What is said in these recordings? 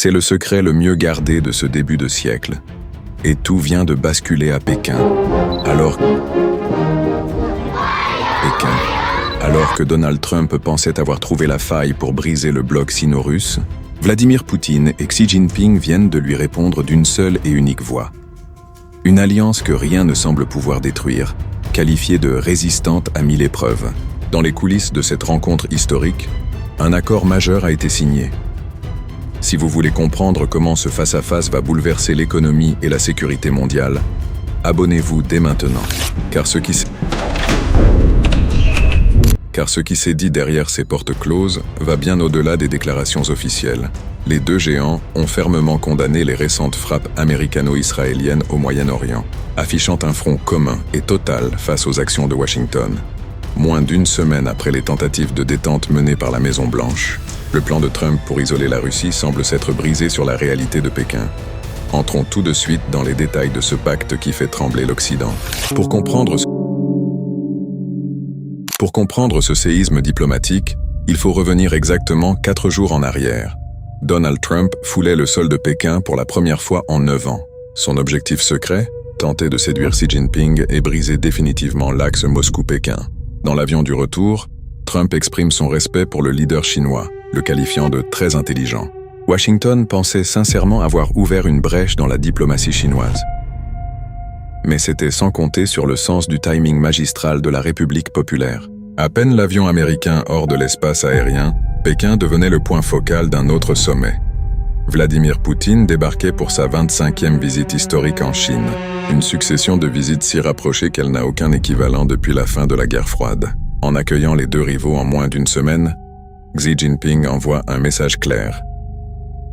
C'est le secret le mieux gardé de ce début de siècle. Et tout vient de basculer à Pékin. Alors que Donald Trump pensait avoir trouvé la faille pour briser le bloc sino-russe, Vladimir Poutine et Xi Jinping viennent de lui répondre d'une seule et unique voix. Une alliance que rien ne semble pouvoir détruire, qualifiée de résistante à 1000 épreuves. Dans les coulisses de cette rencontre historique, un accord majeur a été signé. Si vous voulez comprendre comment ce face-à-face va bouleverser l'économie et la sécurité mondiale, abonnez-vous dès maintenant, car ce qui s'est dit derrière ces portes closes va bien au-delà des déclarations officielles. Les deux géants ont fermement condamné les récentes frappes américano-israéliennes au Moyen-Orient, affichant un front commun et total face aux actions de Washington. Moins d'une semaine après les tentatives de détente menées par la Maison-Blanche, le plan de Trump pour isoler la Russie semble s'être brisé sur la réalité de Pékin. Entrons tout de suite dans les détails de ce pacte qui fait trembler l'Occident. Pour comprendre ce séisme diplomatique, il faut revenir exactement 4 jours en arrière. Donald Trump foulait le sol de Pékin pour la première fois en 9 ans. Son objectif secret, tenter de séduire Xi Jinping et briser définitivement l'axe Moscou-Pékin. Dans l'avion du retour, Trump exprime son respect pour le leader chinois, le qualifiant de très intelligent. Washington pensait sincèrement avoir ouvert une brèche dans la diplomatie chinoise. Mais c'était sans compter sur le sens du timing magistral de la République populaire. À peine l'avion américain hors de l'espace aérien, Pékin devenait le point focal d'un autre sommet. Vladimir Poutine débarquait pour sa 25e visite historique en Chine, une succession de visites si rapprochées qu'elle n'a aucun équivalent depuis la fin de la guerre froide. En accueillant les deux rivaux en moins d'une semaine, Xi Jinping envoie un message clair.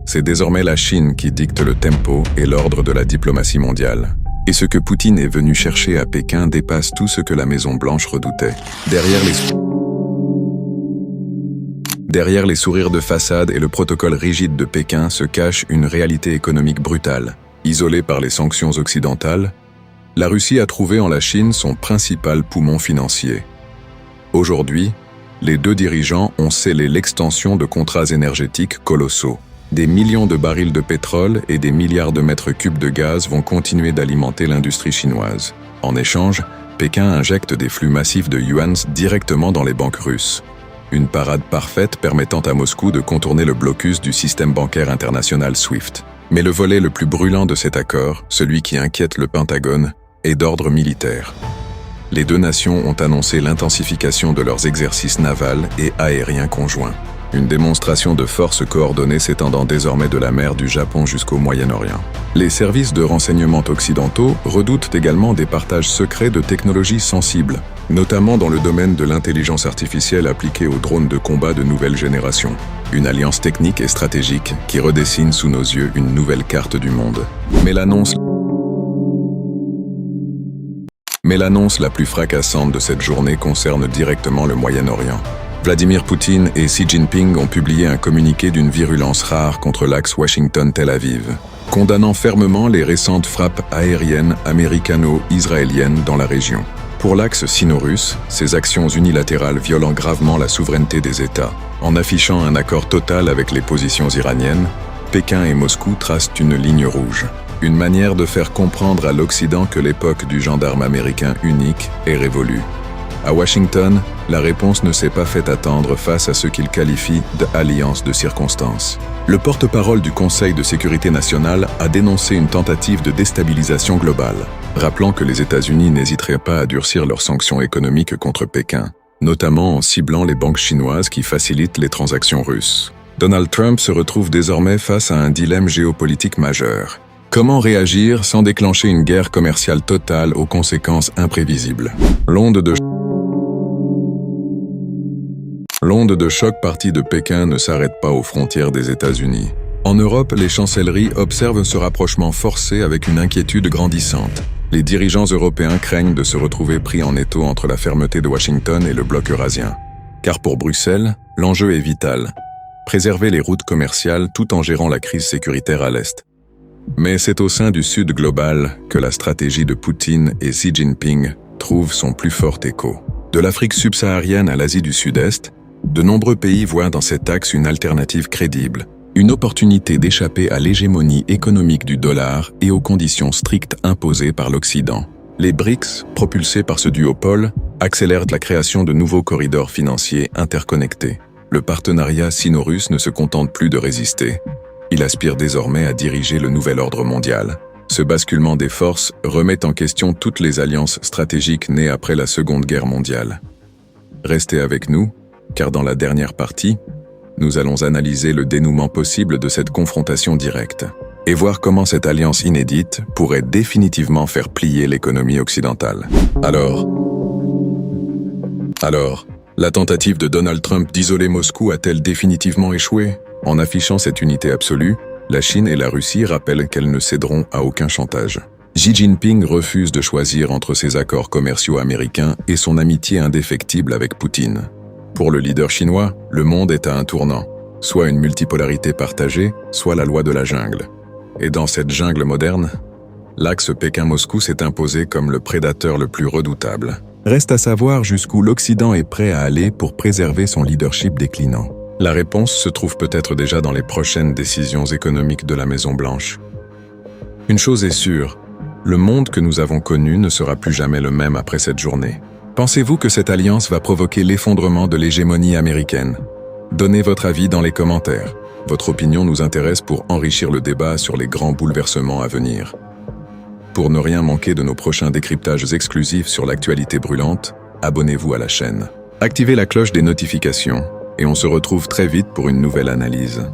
C'est désormais la Chine qui dicte le tempo et l'ordre de la diplomatie mondiale. Et ce que Poutine est venu chercher à Pékin dépasse tout ce que la Maison-Blanche redoutait. Derrière les sourires de façade et le protocole rigide de Pékin se cache une réalité économique brutale. Isolée par les sanctions occidentales, la Russie a trouvé en la Chine son principal poumon financier. Aujourd'hui, les deux dirigeants ont scellé l'extension de contrats énergétiques colossaux. Des millions de barils de pétrole et des milliards de mètres cubes de gaz vont continuer d'alimenter l'industrie chinoise. En échange, Pékin injecte des flux massifs de yuans directement dans les banques russes. Une parade parfaite permettant à Moscou de contourner le blocus du système bancaire international SWIFT. Mais le volet le plus brûlant de cet accord, celui qui inquiète le Pentagone, est d'ordre militaire. Les deux nations ont annoncé l'intensification de leurs exercices navals et aériens conjoints. Une démonstration de force coordonnée s'étendant désormais de la mer du Japon jusqu'au Moyen-Orient. Les services de renseignement occidentaux redoutent également des partages secrets de technologies sensibles, notamment dans le domaine de l'intelligence artificielle appliquée aux drones de combat de nouvelle génération. Une alliance technique et stratégique qui redessine sous nos yeux une nouvelle carte du monde. Mais l'annonce la plus fracassante de cette journée concerne directement le Moyen-Orient. Vladimir Poutine et Xi Jinping ont publié un communiqué d'une virulence rare contre l'axe Washington-Tel Aviv, condamnant fermement les récentes frappes aériennes américano-israéliennes dans la région. Pour l'axe sino-russe, ces actions unilatérales violant gravement la souveraineté des États. En affichant un accord total avec les positions iraniennes, Pékin et Moscou tracent une ligne rouge. Une manière de faire comprendre à l'Occident que l'époque du gendarme américain unique est révolue. À Washington, la réponse ne s'est pas fait attendre face à ce qu'il qualifie d'alliance de circonstances. Le porte-parole du Conseil de sécurité nationale a dénoncé une tentative de déstabilisation globale, rappelant que les États-Unis n'hésiteraient pas à durcir leurs sanctions économiques contre Pékin, notamment en ciblant les banques chinoises qui facilitent les transactions russes. Donald Trump se retrouve désormais face à un dilemme géopolitique majeur. Comment réagir sans déclencher une guerre commerciale totale aux conséquences imprévisibles? L'onde de choc partie de Pékin ne s'arrête pas aux frontières des États-Unis. En Europe, les chancelleries observent ce rapprochement forcé avec une inquiétude grandissante. Les dirigeants européens craignent de se retrouver pris en étau entre la fermeté de Washington et le bloc eurasien. Car pour Bruxelles, l'enjeu est vital. Préserver les routes commerciales tout en gérant la crise sécuritaire à l'Est. Mais c'est au sein du Sud global que la stratégie de Poutine et Xi Jinping trouve son plus fort écho. De l'Afrique subsaharienne à l'Asie du Sud-Est, de nombreux pays voient dans cet axe une alternative crédible, Une opportunité d'échapper à l'hégémonie économique du dollar et aux conditions strictes imposées par l'Occident. Les BRICS, propulsés par ce duopole, accélèrent la création de nouveaux corridors financiers interconnectés. Le partenariat sino-russe ne se contente plus de résister. Il aspire désormais à diriger le nouvel ordre mondial. Ce basculement des forces remet en question toutes les alliances stratégiques nées après la Seconde Guerre mondiale. Restez avec nous, car dans la dernière partie, nous allons analyser le dénouement possible de cette confrontation directe et voir comment cette alliance inédite pourrait définitivement faire plier l'économie occidentale. Alors, la tentative de Donald Trump d'isoler Moscou a-t-elle définitivement échoué? En affichant cette unité absolue, la Chine et la Russie rappellent qu'elles ne céderont à aucun chantage. Xi Jinping refuse de choisir entre ses accords commerciaux américains et son amitié indéfectible avec Poutine. Pour le leader chinois, le monde est à un tournant, soit une multipolarité partagée, soit la loi de la jungle. Et dans cette jungle moderne, l'axe Pékin-Moscou s'est imposé comme le prédateur le plus redoutable. Reste à savoir jusqu'où l'Occident est prêt à aller pour préserver son leadership déclinant. La réponse se trouve peut-être déjà dans les prochaines décisions économiques de la Maison-Blanche. Une chose est sûre, le monde que nous avons connu ne sera plus jamais le même après cette journée. Pensez-vous que cette alliance va provoquer l'effondrement de l'hégémonie américaine? Donnez votre avis dans les commentaires. Votre opinion nous intéresse pour enrichir le débat sur les grands bouleversements à venir. Pour ne rien manquer de nos prochains décryptages exclusifs sur l'actualité brûlante, abonnez-vous à la chaîne. Activez la cloche des notifications et on se retrouve très vite pour une nouvelle analyse.